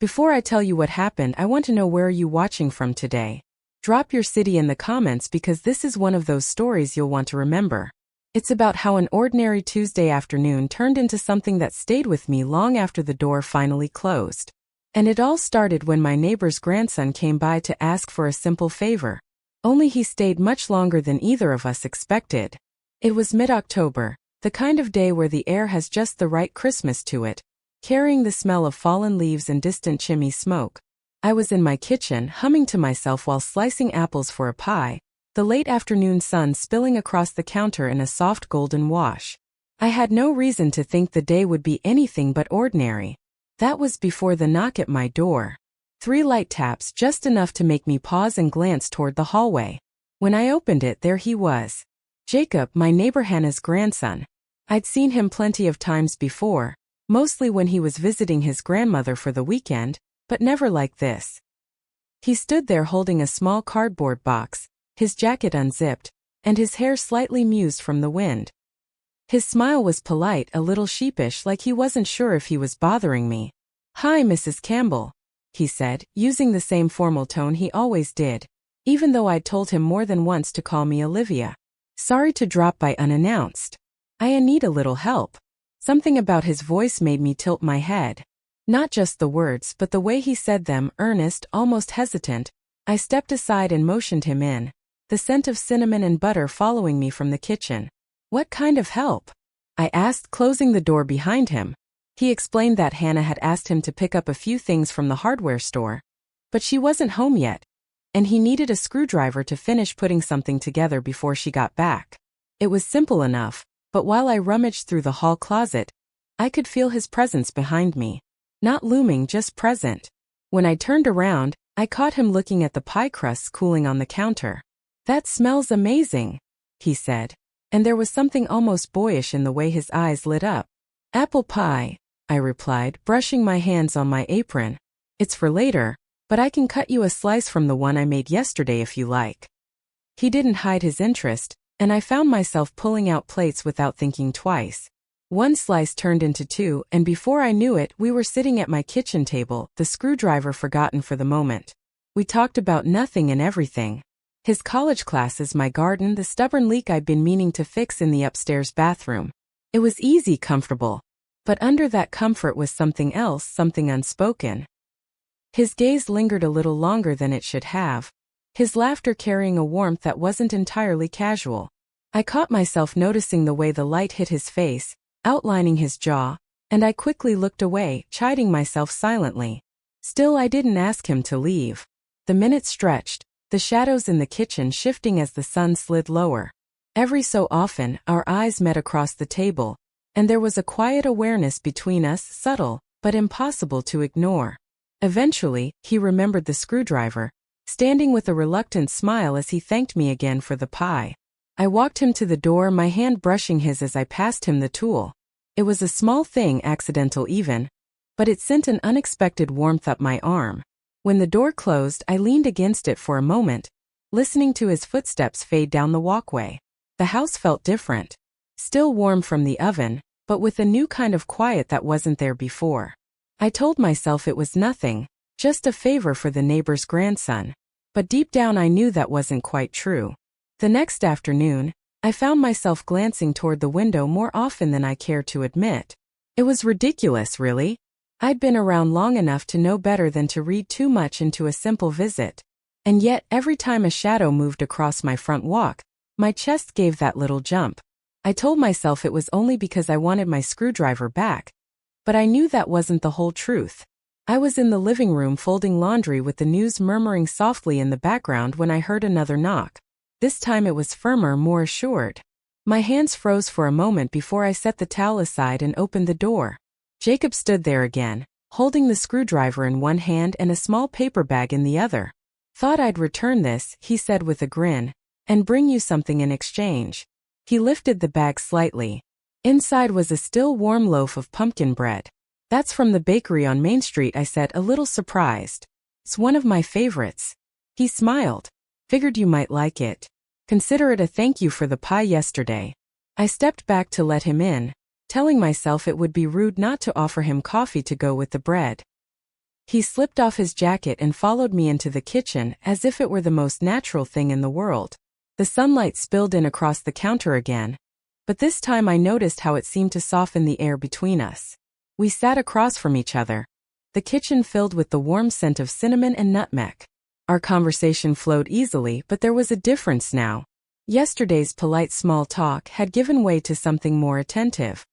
Before I tell you what happened, I want to know where are you watching from today? Drop your city in the comments because this is one of those stories you'll want to remember. It's about how an ordinary Tuesday afternoon turned into something that stayed with me long after the door finally closed. And it all started when my neighbor's grandson came by to ask for a simple favor. Only he stayed much longer than either of us expected. It was mid-October, the kind of day where the air has just the right Christmas to it, carrying the smell of fallen leaves and distant chimney smoke. I was in my kitchen, humming to myself while slicing apples for a pie, the late afternoon sun spilling across the counter in a soft golden wash. I had no reason to think the day would be anything but ordinary. That was before the knock at my door. 3 light taps, just enough to make me pause and glance toward the hallway. When I opened it, there he was. Jacob, my neighbor Hannah's grandson. I'd seen him plenty of times before, mostly when he was visiting his grandmother for the weekend, but never like this. He stood there holding a small cardboard box, his jacket unzipped, and his hair slightly mused from the wind. His smile was polite, a little sheepish, like he wasn't sure if he was bothering me. "Hi, Mrs. Campbell," he said, using the same formal tone he always did, even though I'd told him more than once to call me Olivia. "Sorry to drop by unannounced. I need a little help." Something about his voice made me tilt my head. Not just the words, but the way he said them, earnest, almost hesitant. I stepped aside and motioned him in, the scent of cinnamon and butter following me from the kitchen. "What kind of help?" I asked, closing the door behind him. He explained that Hannah had asked him to pick up a few things from the hardware store, but she wasn't home yet, and he needed a screwdriver to finish putting something together before she got back. It was simple enough, but while I rummaged through the hall closet, I could feel his presence behind me. Not looming, just present. When I turned around, I caught him looking at the pie crusts cooling on the counter. "That smells amazing," he said, and there was something almost boyish in the way his eyes lit up. "Apple pie," I replied, brushing my hands on my apron. "It's for later, but I can cut you a slice from the one I made yesterday if you like." He didn't hide his interest, and I found myself pulling out plates without thinking twice. One slice turned into 2, and before I knew it, we were sitting at my kitchen table, the screwdriver forgotten for the moment. We talked about nothing and everything. His college classes, my garden, the stubborn leak I'd been meaning to fix in the upstairs bathroom. It was easy, comfortable. But under that comfort was something else, something unspoken. His gaze lingered a little longer than it should have, his laughter carrying a warmth that wasn't entirely casual. I caught myself noticing the way the light hit his face, outlining his jaw, and I quickly looked away, chiding myself silently. Still, I didn't ask him to leave. The minutes stretched, the shadows in the kitchen shifting as the sun slid lower. Every so often, our eyes met across the table, and there was a quiet awareness between us, subtle, but impossible to ignore. Eventually, he remembered the screwdriver, standing with a reluctant smile as he thanked me again for the pie. I walked him to the door, my hand brushing his as I passed him the tool. It was a small thing, accidental even, but it sent an unexpected warmth up my arm. When the door closed, I leaned against it for a moment, listening to his footsteps fade down the walkway. The house felt different. Still warm from the oven, but with a new kind of quiet that wasn't there before. I told myself it was nothing, just a favor for the neighbor's grandson. But deep down I knew that wasn't quite true. The next afternoon, I found myself glancing toward the window more often than I cared to admit. It was ridiculous, really. I'd been around long enough to know better than to read too much into a simple visit. And yet, every time a shadow moved across my front walk, my chest gave that little jump. I told myself it was only because I wanted my screwdriver back. But I knew that wasn't the whole truth. I was in the living room folding laundry with the news murmuring softly in the background when I heard another knock. This time it was firmer, more assured. My hands froze for a moment before I set the towel aside and opened the door. Jacob stood there again, holding the screwdriver in one hand and a small paper bag in the other. "Thought I'd return this," he said with a grin, "and bring you something in exchange." He lifted the bag slightly. Inside was a still warm loaf of pumpkin bread. "That's from the bakery on Main Street," I said, a little surprised. "It's one of my favorites." He smiled. "Figured you might like it. Consider it a thank you for the pie yesterday." I stepped back to let him in, telling myself it would be rude not to offer him coffee to go with the bread. He slipped off his jacket and followed me into the kitchen as if it were the most natural thing in the world. The sunlight spilled in across the counter again, but this time I noticed how it seemed to soften the air between us. We sat across from each other, the kitchen filled with the warm scent of cinnamon and nutmeg. Our conversation flowed easily, but there was a difference now. Yesterday's polite small talk had given way to something more attentive.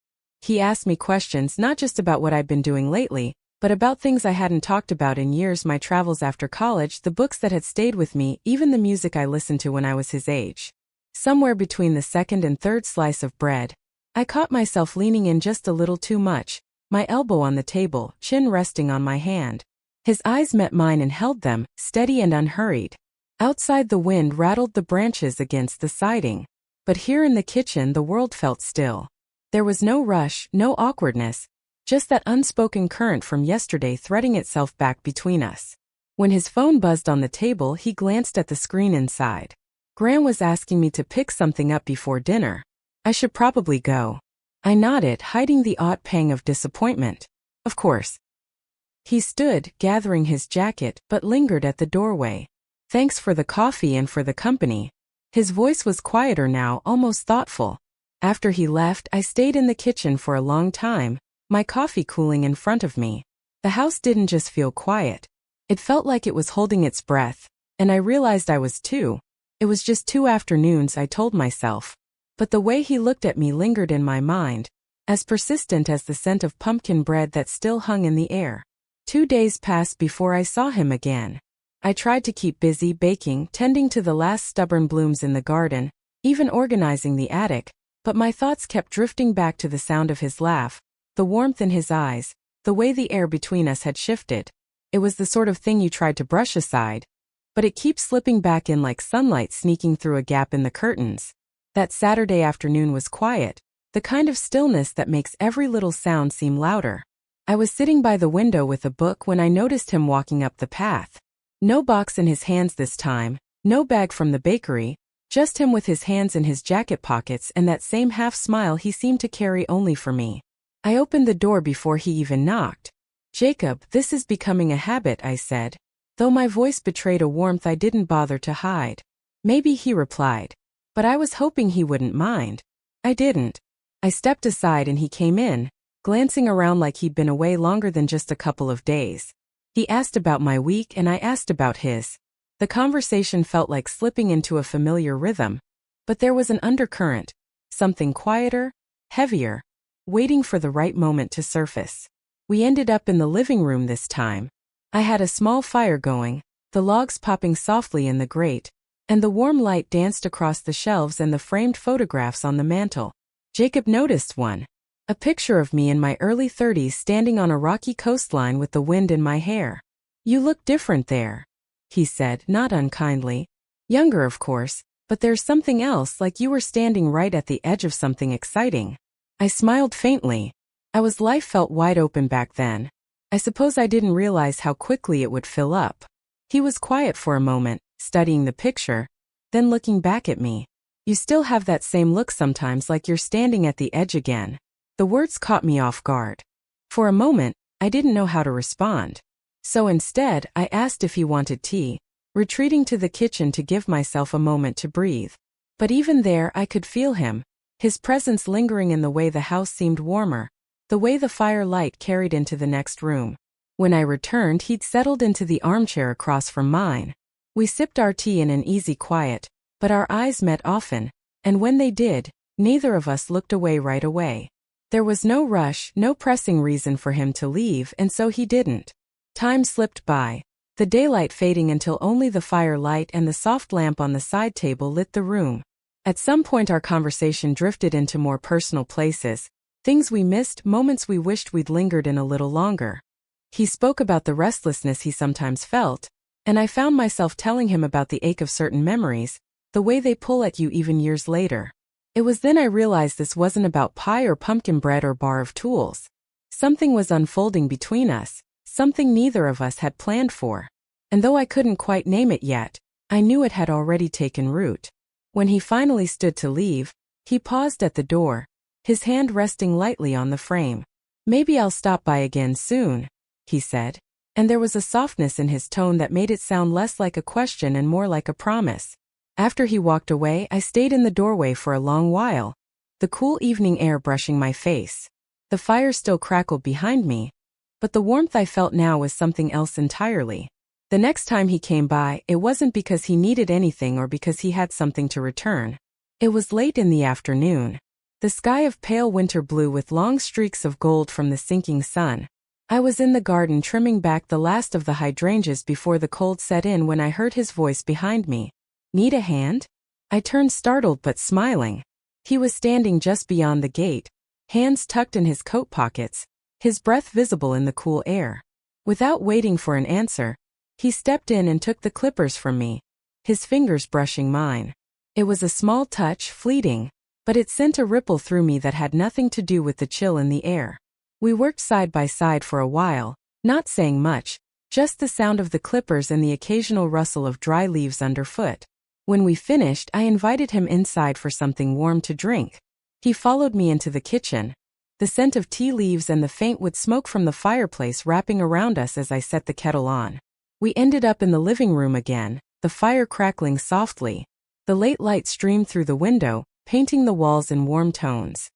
He asked me questions not just about what I'd been doing lately, but about things I hadn't talked about in years: my travels after college, the books that had stayed with me, even the music I listened to when I was his age. Somewhere between the second and third slice of bread, I caught myself leaning in just a little too much, my elbow on the table, chin resting on my hand. His eyes met mine and held them, steady and unhurried. Outside, the wind rattled the branches against the siding, but here in the kitchen the world felt still. There was no rush, no awkwardness, just that unspoken current from yesterday threading itself back between us. When his phone buzzed on the table, he glanced at the screen inside. Gran was asking me to pick something up before dinner. I should probably go. I nodded, hiding the odd pang of disappointment. Of course. He stood, gathering his jacket, but lingered at the doorway. Thanks for the coffee and for the company. His voice was quieter now, almost thoughtful. After he left, I stayed in the kitchen for a long time, my coffee cooling in front of me. The house didn't just feel quiet. It felt like it was holding its breath, and I realized I was too. It was just 2 afternoons, I told myself. But the way he looked at me lingered in my mind, as persistent as the scent of pumpkin bread that still hung in the air. 2 days passed before I saw him again. I tried to keep busy baking, tending to the last stubborn blooms in the garden, even organizing the attic, but my thoughts kept drifting back to the sound of his laugh, the warmth in his eyes, the way the air between us had shifted. It was the sort of thing you tried to brush aside, but it keeps slipping back in like sunlight sneaking through a gap in the curtains. That Saturday afternoon was quiet, the kind of stillness that makes every little sound seem louder. I was sitting by the window with a book when I noticed him walking up the path. No box in his hands this time, no bag from the bakery, just him with his hands in his jacket pockets and that same half smile he seemed to carry only for me. I opened the door before he even knocked. "Jacob, this is becoming a habit," I said, though my voice betrayed a warmth I didn't bother to hide. "Maybe," he replied, but I was hoping he wouldn't mind. I didn't. I stepped aside and he came in, glancing around like he'd been away longer than just a couple of days. He asked about my week and I asked about his. The conversation felt like slipping into a familiar rhythm, but there was an undercurrent, something quieter, heavier, waiting for the right moment to surface. We ended up in the living room this time. I had a small fire going, the logs popping softly in the grate, and the warm light danced across the shelves and the framed photographs on the mantel. Jacob noticed one. A picture of me in my early 30s standing on a rocky coastline with the wind in my hair. "You look different there," he said, not unkindly. "Younger, of course, but there's something else, like you were standing right at the edge of something exciting." I smiled faintly. Life felt wide open back then. I suppose I didn't realize how quickly it would fill up. He was quiet for a moment, studying the picture, then looking back at me. "You still have that same look sometimes, like you're standing at the edge again." The words caught me off guard. For a moment, I didn't know how to respond. So instead, I asked if he wanted tea, retreating to the kitchen to give myself a moment to breathe. But even there I could feel him, his presence lingering in the way the house seemed warmer, the way the firelight carried into the next room. When I returned, he'd settled into the armchair across from mine. We sipped our tea in an easy quiet, but our eyes met often, and when they did, neither of us looked away right away. There was no rush, no pressing reason for him to leave, and so he didn't. Time slipped by, the daylight fading until only the firelight and the soft lamp on the side table lit the room. At some point our conversation drifted into more personal places, things we missed, moments we wished we'd lingered in a little longer. He spoke about the restlessness he sometimes felt, and I found myself telling him about the ache of certain memories, the way they pull at you even years later. It was then I realized this wasn't about pie or pumpkin bread or bar of tools. Something was unfolding between us, something neither of us had planned for. And though I couldn't quite name it yet, I knew it had already taken root. When he finally stood to leave, he paused at the door, his hand resting lightly on the frame. "Maybe I'll stop by again soon," he said. and there was a softness in his tone that made it sound less like a question and more like a promise. After he walked away, I stayed in the doorway for a long while, the cool evening air brushing my face. The fire still crackled behind me, but the warmth I felt now was something else entirely. The next time he came by, it wasn't because he needed anything or because he had something to return. It was late in the afternoon. The sky of pale winter blue with long streaks of gold from the sinking sun. I was in the garden trimming back the last of the hydrangeas before the cold set in when I heard his voice behind me. "Need a hand?" I turned startled but smiling. He was standing just beyond the gate, hands tucked in his coat pockets, his breath visible in the cool air. Without waiting for an answer, he stepped in and took the clippers from me, his fingers brushing mine. It was a small touch, fleeting, but it sent a ripple through me that had nothing to do with the chill in the air. We worked side by side for a while, not saying much, just the sound of the clippers and the occasional rustle of dry leaves underfoot. When we finished, I invited him inside for something warm to drink. He followed me into the kitchen, the scent of tea leaves and the faint wood smoke from the fireplace wrapping around us as I set the kettle on. We ended up in the living room again, the fire crackling softly. The late light streamed through the window, painting the walls in warm tones.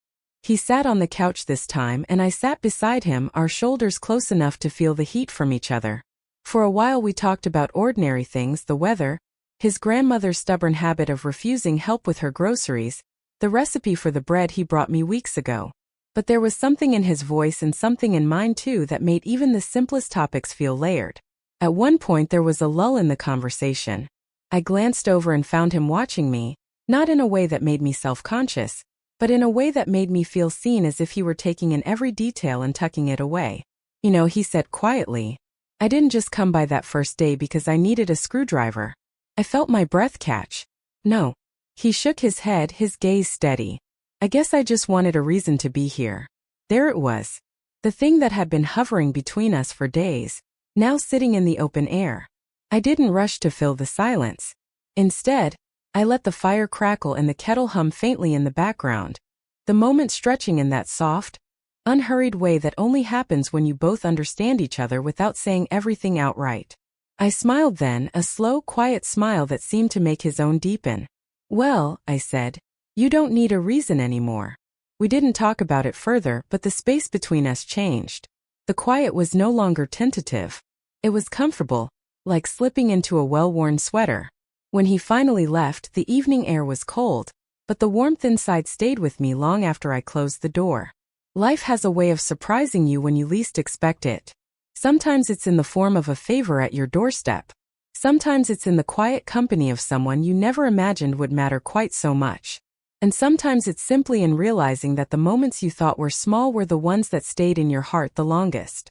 He sat on the couch this time and I sat beside him, our shoulders close enough to feel the heat from each other. For a while we talked about ordinary things, the weather, his grandmother's stubborn habit of refusing help with her groceries, the recipe for the bread he brought me weeks ago. But there was something in his voice and something in mine too that made even the simplest topics feel layered. At one point there was a lull in the conversation. I glanced over and found him watching me, not in a way that made me self-conscious, but in a way that made me feel seen, as if he were taking in every detail and tucking it away. "You know," he said quietly, "I didn't just come by that first day because I needed a screwdriver." I felt my breath catch. "No." He shook his head, his gaze steady. "I guess I just wanted a reason to be here." There it was. The thing that had been hovering between us for days, now sitting in the open air. I didn't rush to fill the silence. Instead, I let the fire crackle and the kettle hum faintly in the background, the moment stretching in that soft, unhurried way that only happens when you both understand each other without saying everything outright. I smiled then, a slow, quiet smile that seemed to make his own deepen. "Well," I said, "you don't need a reason anymore." We didn't talk about it further, but the space between us changed. The quiet was no longer tentative. It was comfortable, like slipping into a well-worn sweater. When he finally left, the evening air was cold, but the warmth inside stayed with me long after I closed the door. Life has a way of surprising you when you least expect it. Sometimes it's in the form of a favor at your doorstep. Sometimes it's in the quiet company of someone you never imagined would matter quite so much. And sometimes it's simply in realizing that the moments you thought were small were the ones that stayed in your heart the longest.